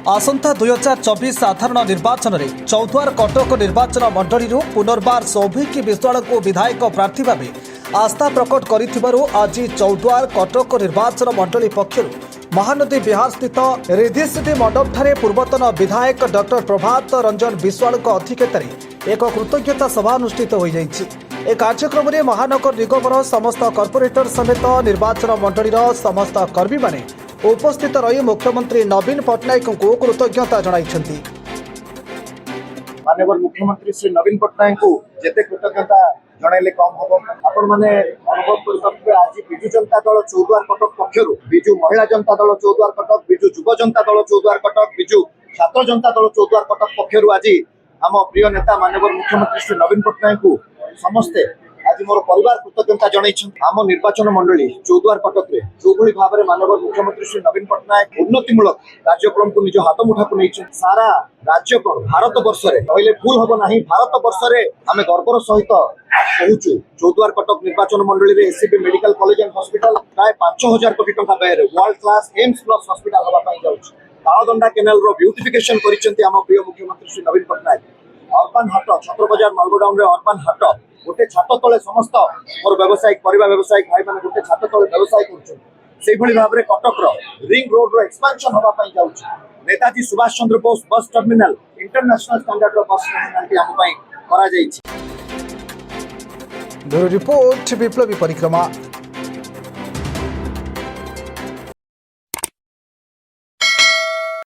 आसंता 2024 साधारण निर्वाचन में चौद्वार कटक निर्वाचन मंडली पुनर्बार सौभिकी विश्वाल को विधायक प्रार्थी भाव आस्था प्रकट कर आज चौद्वार कटक निर्वाचन मंडली पक्षर महानदी विहार स्थित रिधिसिद्धि मंडप ठारे पूर्वतन विधायक डॉक्टर प्रभात रंजन विश्वाल अध्यक्षतार एक कृतज्ञता सभा अनुष्ठित हो जाएगी। कार्यक्रम में महानगर निगमर समस्त कॉर्पोरेटर समेत निर्वाचन मंडलीर समस्त कर्मी माने उपस्थित रही मुख्यमंत्री नवीन पट्टनायक को कृतज्ञता जणाइछन्ति। माननीय मुख्यमंत्री श्री नवीन पट्टनायक को जेते कृतज्ञता जणाइले कम हम। आपण माने अनुभव करते आज बिजु जनता दल चौद्वार कटक पक्षर बिजु महिला जनता दल चौद्वार कटक बिजु युव जनता दल चौद्वार कटक बिजु छात्र जनता दल चौद्वार कटक पक्षर आज आम प्रिय नेता माननीय मुख्यमंत्री श्री नवीन पट्टनायक को समस्ते आज मोर परिवार कृतज्ञता जन आम निर्वाचन मंडली चौद्वार कटक में जो भाव में माननीय मुख्यमंत्री श्री नवीन पट्टनायक उन्नतिमूलक कार्यक्रम को निज हाथ मुठा को नहीं सारा राज्य भारत वर्ष कहले भूल हम ना भारत वर्ष आम गर्वर सहित कहूँ चौद्वार कटक निर्वाचन मंडली में SCB medical college and hospital प्राय 5,000 कोटी टंका व्यय world class AIIMS plus hospital हवाई जाऊँ तालदंडा केनाल ब्यूटिफिकेशन कर प्रिय मुख्यमंत्री श्री नवीन पट्टनायक अर्बन हाट छत्र बजार मालगोडाउन अर्बन हाट गोटे छात तले समस्त मोर व्यवसायिक परिवार व्यवसायिक भाई मैंने गोटे छात तले व्यवसाय कर भाव में कटक रिंग रोड एक्सपांशन होगा जाऊँगी नेताजी सुभाष चंद्र बोस बस टर्मिनाल इंटरनेशनल स्टैंडर्ड बस टर्मिनाल करा रिपोर्ट विप्लवी परिक्रमा।